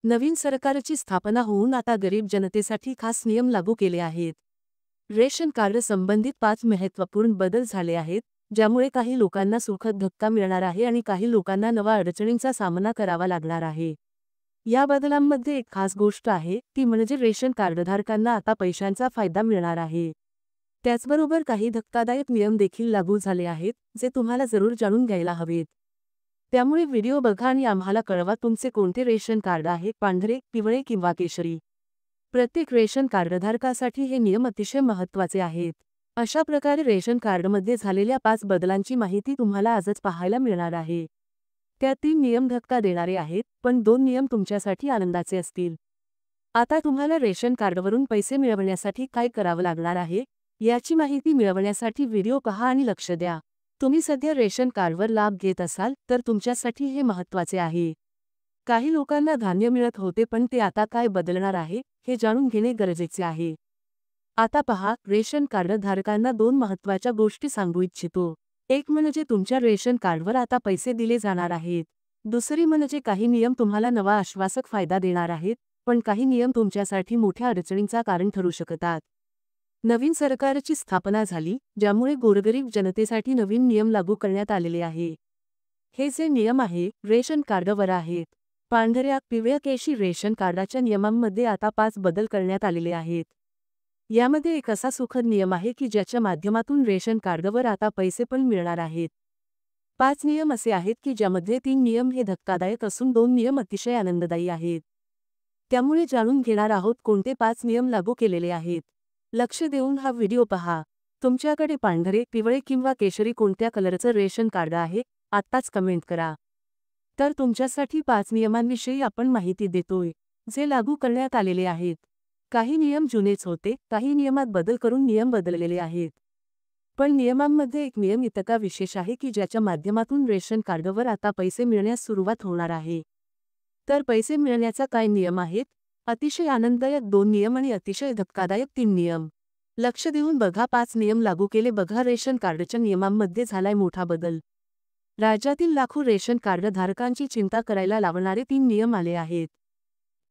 नवीन सरकारची स्थापना होऊन आता गरीब जनतेसाठी खास नियम लागू केले आहेत. रेशन कार्ड संबंधित 5 महत्त्वपूर्ण बदल झाले आहेत, ज्यामुळे काही लोकांना सुखद धक्का मिळणार आहे आणि काही लोकांना नवा अडचणींचा सामना करावा लागणार आहे. या बदलांमध्ये एक खास गोष्ट आहे, ती म्हणजे रेशन कार्डधारकांना आता पैशांचा फायदा मिळणार आहे. त्याचबरोबर काही धक्कादायक नियम देखील लागू झाले आहेत, जे तुम्हाला जरूर जाणून घ्यायला हवेत. त्यामुळे व्हिडिओ बघा आणि आम्हाला कळवा तुमचे कोणते रेशन कार्ड आहे, पांढरे, पिवळे किंवा केशरी. प्रत्येक रेशन कार्डधारकासाठी हे नियम अतिशय महत्त्वाचे आहेत. अशा प्रकारे रेशन कार्डमध्ये झालेल्या 5 बदलांची माहिती तुम्हाला आजच पाहायला मिळणार आहे. त्या 3 नियम धक्का देणारे आहेत, पण 2 नियम तुमच्यासाठी आनंदाचे असतील. आता तुम्हाला रेशन कार्डवरून पैसे मिळवण्यासाठी काय करावं लागणार आहे, याची माहिती मिळवण्यासाठी व्हिडिओ पहा आणि लक्ष द्या. तुम्ही सध्या रेशन कार्डवर लाभ घेत असाल तर तुमच्यासाठी हे महत्त्वाचे आहे. काही लोकांना धान्य मिळत होते पण ते आता काय बदलणार आहे, हे जाणून घेणे गरजेचे आहे. आता पहा, रेशन कार्ड धारकांना 2 महत्त्वाच्या गोष्टी सांगू इच्छितो. एक म्हणजे तुमच्या रेशन कार्डवर आता पैसे दिले जाणार आहेत. दुसरी म्हणजे काही नियम तुम्हाला नवा आश्वासक फायदा देणार आहेत, पण काही नियम तुमच्यासाठी मोठ्या अडचणींचा कारण ठरू शकतात. नवीन सरकारची स्थापना झाली, ज्यामुळे गोरगरीब जनतेसाठी नवीन नियम लागू करण्यात आलेले आहे. हे जे नियम आहे, रेशन कार्डवर आहेत. पांढऱ्या, पिवळ्या केशरी रेशन कार्डाच्या नियमांमध्ये आता 5 बदल करण्यात आलेले आहेत. यामध्ये एक असा सुखद नियम आहे की ज्याच्या माध्यमातून रेशन कार्डवर आता पैसे पण मिळणार आहेत. 5 नियम असे आहेत की ज्यामध्ये 3 नियम हे धक्कादायक असून 2 नियम अतिशय आनंददायी आहेत. त्यामुळे जाणून घेणार आहोत कोणते 5 नियम लागू केलेले आहेत. लक्ष देऊन हा व्हिडिओ पहा. तुमच्याकडे पांढरे, पिवळे किंवा केशरी कोणत्या कलरचं रेशन कार्ड आहे, आत्ताच कमेंट करा. तर तुमच्यासाठी 5 नियमांविषयी आपण माहिती देतोय, जे लागू करण्यात आलेले आहेत. काही नियम जुनेच होते, काही नियमात बदल करून नियम बदललेले आहेत. पण नियमांमध्ये एक नियम इतका विशेष आहे की ज्याच्या माध्यमातून रेशन कार्डवर आता पैसे मिळण्यास सुरुवात होणार आहे. तर पैसे मिळण्याचा काय नियम आहेत? अतिशय आनंददायक 2 नियम आणि अतिशय धक्कादायक 3 नियम. लक्ष देऊन बघा, 5 नियम लागू केले बघा. रेशन कार्डच्या नियमांमध्ये झालाय मोठा बदल. राज्यातील लाखो रेशन कार्ड धारकांची चिंता करायला लावणारे 3 नियम आले आहेत.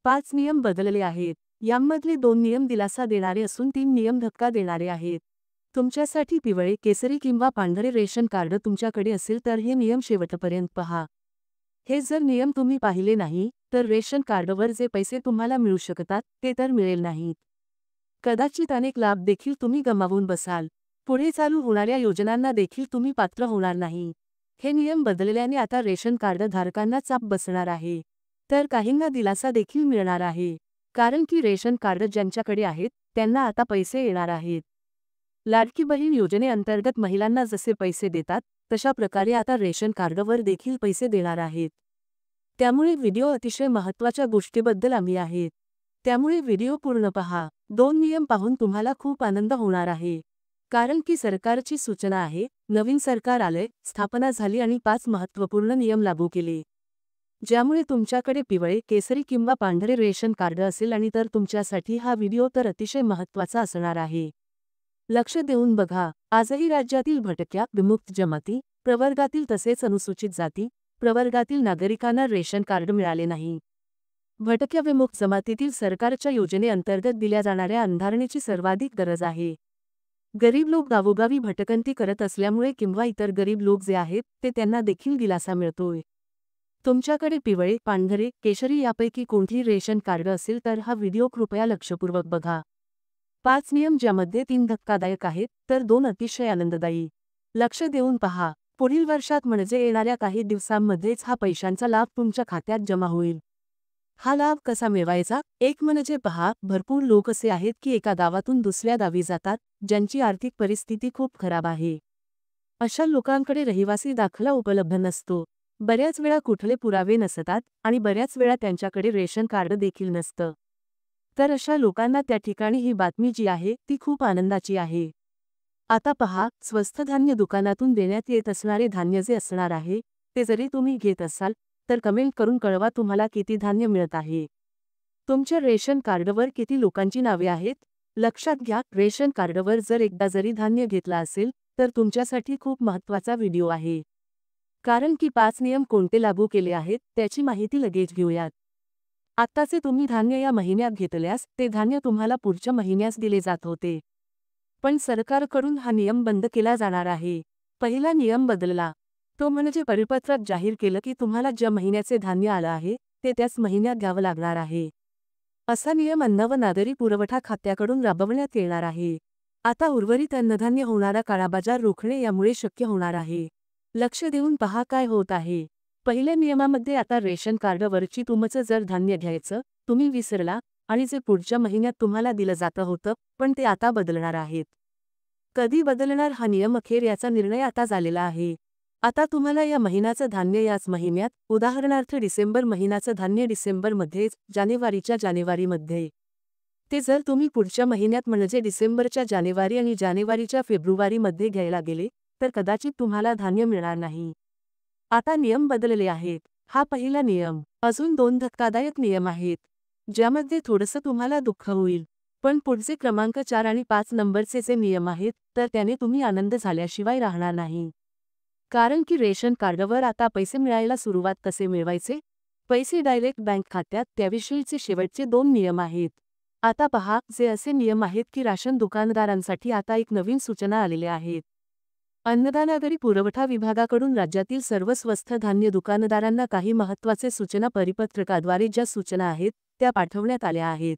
5 नियम बदलले आहेत. यामधले 2 नियम दिलासा देणारे असून 3 नियम धक्का देणारे आहेत. तुमच्यासाठी पिवळे, केसरी किंवा पांढरे रेशन कार्ड तुमच्याकडे असेल तर हे नियम शेवटपर्यंत पहा. हे जर नियम तुम्ही पाहिले नाही, तर रेशन कार्डवर जे पैसे तुम्हाला मिळू शकतात, ते तर मिळेल नाहीत. कदाचित अनेक लाभ देखील तुम्ही गमावून बसाल. पुढे चालू होणाऱ्या योजनांना देखील तुम्ही पात्र होणार नाही. हे नियम बदलल्याने आता रेशन कार्ड धारकांना चाप बसणार आहे. तर काहींना दिलासा देखील मिळणार आहे. कारण की रेशन कार्ड ज्यांच्याकडे आहेत, त्यांना आता पैसे येणार आहेत. लाडकी बहीण योजनेअंतर्गत महिलांना जसे पैसे देतात, तशा प्रकारे आता रेशन कार्डवर देखील पैसे देणार आहेत. त्यामुळे व्हिडिओ अतिशय महत्त्वाच्या गोष्टीबद्दल आम्ही आहेत. त्यामुळे व्हिडिओ पूर्ण पहा. 2 नियम पाहून तुम्हाला खूप आनंद होणार आहे. कारण की सरकारची सूचना आहे, नवीन सरकार आलंय, स्थापना झाली आणि 5 महत्त्वपूर्ण नियम लागू केले. ज्यामुळे तुमच्याकडे पिवळे, केसरी किंवा पांढरे रेशन कार्ड असेल आणि तर तुमच्यासाठी हा व्हिडिओ तर अतिशय महत्त्वाचा असणार आहे. लक्ष देऊन बघा. आजही राज्यातील भटक्या, विमुक्त जमाती, प्रवर्गातील तसेच अनुसूचित जाती, प्रवर्गातील नागरिकांना रेशन कार्ड मिळाले नाही. भटक्या विमुक्त जमातीतील सरकारच्या योजनेअंतर्गत दिल्या जाणाऱ्या अंधारणेची सर्वाधिक गरज आहे. गरीब लोक गावोगावी भटकंती करत असल्यामुळे किंवा इतर गरीब लोक जे आहेत, ते त्यांना देखील दिलासा मिळतोय. तुमच्याकडे पिवळे, पांढरे, केशरी यापैकी कोणतीही रेशन कार्ड असेल तर हा व्हिडिओ कृपया लक्षपूर्वक बघा. 5 नियम ज्यामध्ये 3 धक्कादायक आहेत, तर 2 अतिशय आनंददायी. लक्ष देऊन पहा. पुढील वर्षात म्हणजे येणाऱ्या काही दिवसांमध्येच हा पैशांचा लाभ तुमच्या खात्यात जमा होईल. हा लाभ कसा मिळवायचा? एक म्हणजे पहा, भरपूर लोक असे आहेत की एका गावातून दुसऱ्या गावी जातात, ज्यांची आर्थिक परिस्थिती खूप खराब आहे. अशा लोकांकडे रहिवासी दाखला उपलब्ध नसतो. बऱ्याच वेळा कुठले पुरावे नसतात आणि बऱ्याच वेळा त्यांच्याकडे रेशन कार्ड देखील नसतं. तर अशा लोकांना त्या ठिकाणी ही बातमी जी आहे, ती खूप आनंदाची आहे. आता पहा, स्वस्त धान्य दुकानातून देण्यात येत असणारे धान्य जे असणार आहे, ते जरी तुम्ही घेत असाल, तर कमेंट करून कळवा तुम्हाला किती धान्य मिळत आहे. तुमच्या रेशन कार्डवर किती लोकांची नावे आहेत? लक्षात घ्या, रेशन कार्डवर जर एकदा जरी धान्य घेतला असेल, तर तुमच्यासाठी खूप महत्त्वाचा व्हिडिओ आहे. कारण की 5 नियम कोणते लागू केले आहेत, त्याची माहिती लगेच घेऊयात. आत्ताचे तुम्ही धान्य या महिन्यात घेतल्यास ते धान्य तुम्हाला पुढच्या महिन्यास दिले जात होते. पण सरकारकडून हा नियम बंद केला जाणार आहे. पहिला नियम बदलला. तो म्हणजे परिपत्रक जाहीर केलं की तुम्हाला ज्या महिन्याचे धान्य आलं आहे ते त्याच महिन्यात द्यावं लागणार आहे. असा नियम अन्न व नागरी पुरवठा खात्याकडून राबवण्यात येणार आहे. आता उर्वरित अन्नधान्य होणारा काळाबाजार रोखणे यामुळे शक्य होणार आहे. लक्ष देऊन पहा काय होत आहे. पहिल्या नियमामध्ये आता रेशन कार्डवरची तुमचं जर धान्य घ्यायचं तुम्ही विसरला आणि जे पुढच्या महिन्यात तुम्हाला दिलं जातं होतं पण ते आता बदलणार आहेत. कधी बदलणार हा नियम अखेर याचा निर्णय आता झालेला आहे. आता तुम्हाला या महिन्याचं धान्य याच महिन्यात, उदाहरणार्थ डिसेंबर महिन्याचं धान्य डिसेंबरमध्येच, जानेवारीच्या जानेवारीमध्ये. ते जर तुम्ही पुढच्या महिन्यात म्हणजे डिसेंबरच्या जानेवारी आणि जानेवारीच्या फेब्रुवारीमध्ये घ्यायला गेले तर कदाचित तुम्हाला धान्य मिळणार नाही. आता नियम बदलले आहेत. हा पहिला नियम. अजून 2 धक्कादायक नियम आहेत ज्यामध्ये थोडंसं तुम्हाला दुःख होईल. पण पुढचे क्रमांक 4 आणि 5 नंबरचे जे नियम आहेत तर त्याने तुम्ही आनंद झाल्याशिवाय राहणार नाही. कारण की रेशन कार्डवर आता पैसे मिळायला सुरुवात कसे मिळवायचे? पैसे डायरेक्ट बँक खात्यात त्याविषयीचे शेवटचे 2 नियम आहेत. आता पहा जे असे नियम आहेत की राशन दुकानदारांसाठी आता एक नवीन सूचना आलेल्या आहेत. अन्नदानागरी पुरवठा विभागाकडून राज्यातील सर्व स्वस्त धान्य दुकानदारांना काही महत्त्वाचे सूचना परिपत्रकाद्वारे ज्या सूचना आहेत त्या पाठवण्यात आल्या आहेत.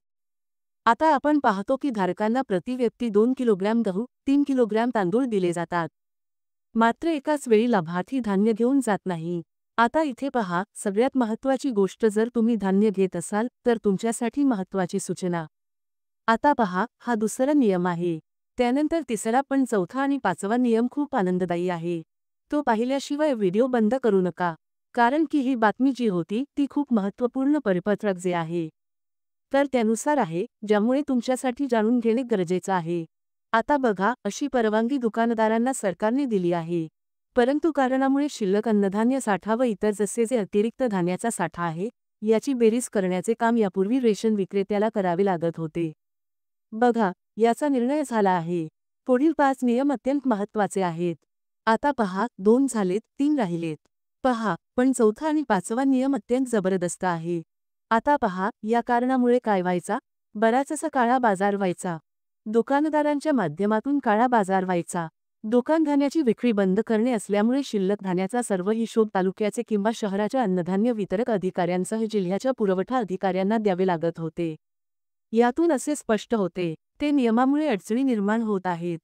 आता आपण पाहतो की धारकांना प्रति व्यक्ती 2 किलोग्रॅम गहू, 3 किलोग्रॅम तांदूळ दिले जातात. मात्र एकाच वेळी लाभार्थी धान्य घेऊन जात नाही. आता इथे पहा सगळ्यात महत्त्वाची गोष्ट जर तुम्ही धान्य घेत असाल तर तुमच्यासाठी महत्त्वाची सूचना. आता पहा हा दुसरा नियम आहे. त्यानंतर तिसरा पण चौथा आणि 5वा नियम खूप आनंददायी आहे. तो पाहिल्याशिवाय व्हिडिओ बंद करू नका. कारण की ही बातमी जी होती ती खूप महत्त्वपूर्ण परिपत्रक जे आहे तर त्यानुसार आहे ज्यामुळे तुमच्यासाठी जाणून घेणे गरजेचं आहे. आता बघा अशी परवानगी दुकानदारांना सरकारने दिली आहे. परंतु कारणामुळे शिल्लक अन्नधान्य साठा व इतर जसे जे अतिरिक्त धान्याचा साठा आहे याची बेरीज करण्याचे काम यापूर्वी रेशन विक्रेत्याला करावे लागत होते. बघा याचा निर्णय झाला आहे. पुढील 5 नियम अत्यंत महत्त्वाचे आहेत. आता पहा 2 झालेत 3 राहिलेत. पहा पण चौथा आणि 5वा नियम अत्यंत जबरदस्त आहे. आता पहा या कारणामुळे काय व्हायचा? बराचसा काळा बाजार व्हायचा. दुकानदारांच्या माध्यमातून काळा बाजार व्हायचा. दुकान धान्याची विक्री बंद करणे असल्यामुळे शिल्लक धान्याचा सर्व हिशोब तालुक्याचे किंवा शहराच्या अन्नधान्य वितरक अधिकाऱ्यांसह जिल्ह्याच्या पुरवठा अधिकाऱ्यांना द्यावे लागत होते. यातून असे स्पष्ट होते ते नियमामुळे अडचणी निर्माण होत आहेत.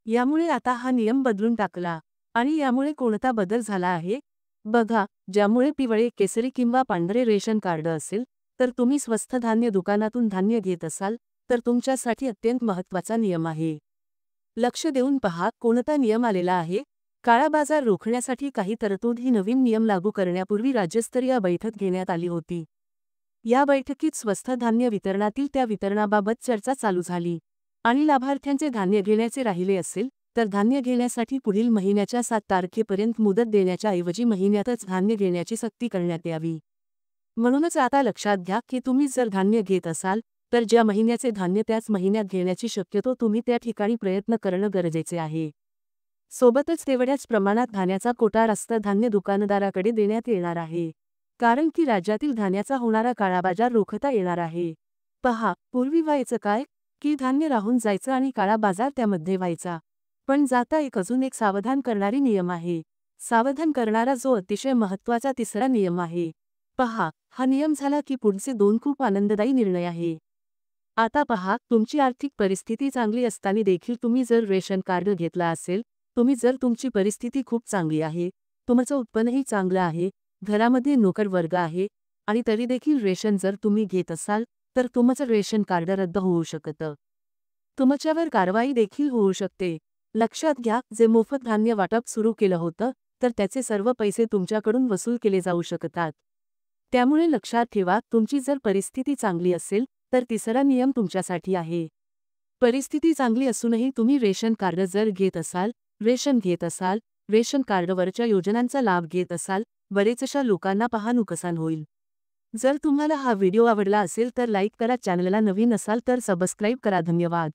यामुळे आता हा नियम बदलून टाकला. आणि यामुळे कोणता बदल झाला आहे? बघा ज्यामुळे पिवळे, केसरी किंवा पांढरे रेशन कार्ड असेल तर तुम्ही स्वस्त धान्य दुकानातून धान्य घेत असाल तर तुमच्यासाठी अत्यंत महत्त्वाचा नियम आहे. लक्ष देऊन पहा कोणता नियम आलेला आहे. काळा बाजार रोखण्यासाठी काही तरतूद ही नवीन नियम लागू करण्यापूर्वी राज्यस्तरीय बैठक घेण्यात आली होती. या बैठकीत स्वस्त धान्य वितरणातील त्या वितरणाबाबत चर्चा चालू झाली. आणि लाभार्थ्यांचे धान्य घेण्याचे राहिले असेल तर धान्य घेण्यासाठी पुढील महिन्याच्या 7 तारखेपर्यंत मुदत देण्याच्या ऐवजी महिन्यातच धान्य घेण्याची सक्ती करण्यात यावी. म्हणूनच आता लक्षात घ्या की तुम्ही जर धान्य घेत असाल तर ज्या महिन्याचे धान्य त्याच महिन्यात घेण्याची शक्यतो तुम्ही त्या ठिकाणी प्रयत्न करणं गरजेचे आहे. सोबतच तेवढ्याच प्रमाणात धान्याचा कोटा रास्त धान्य दुकानदाराकडे देण्यात येणार आहे. कारण की राज्यातील धान्याचा होणारा काळाबाजार रोखता येणार आहे. पहा पूर्वी व्हायचं काय की धान्य राहून जायचं आणि काळा बाजार त्यामध्ये व्हायचा. पण जाता अजून एक सावधान करणारी नियम आहे. सावधान करणारा जो अतिशय महत्त्वाचा तिसरा नियम आहे. पहा हा नियम झाला की पुढचे 2 खूप आनंददायी निर्णय आहे. आता पहा तुमची आर्थिक परिस्थिती चांगली असताना देखील तुम्ही जर रेशन कार्ड घेतला असेल, तुम्ही जर तुमची परिस्थिती खूप चांगली आहे, तुमचं उत्पन्नही चांगलं आहे, घरामध्ये नोकर वर्ग आहे आणि तरी देखील रेशन जर तुम्ही घेत असाल तर तुमचं रेशन कार्ड रद्द होऊ शकतं. तुमच्यावर कारवाई देखील होऊ शकते. लक्षात घ्या जे मोफत धान्य वाटप सुरू केलं होतं तर त्याचे सर्व पैसे तुमच्याकडून वसूल केले जाऊ शकतात. त्यामुळे लक्षात ठेवा तुमची जर परिस्थिती चांगली असेल तर तिसरा नियम तुमच्यासाठी आहे. परिस्थिती चांगली असूनही तुम्ही रेशन कार्ड जर घेत असाल, रेशन कार्डवरच्या योजनांचा लाभ घेत असाल, बरेचशा लोकांना पहा नुकसान होईल. जर तुम्हाला हा व्हिडिओ आवडला असेल तर लाईक करा, चॅनलला नवीन असाल तर सबस्क्राईब करा. धन्यवाद.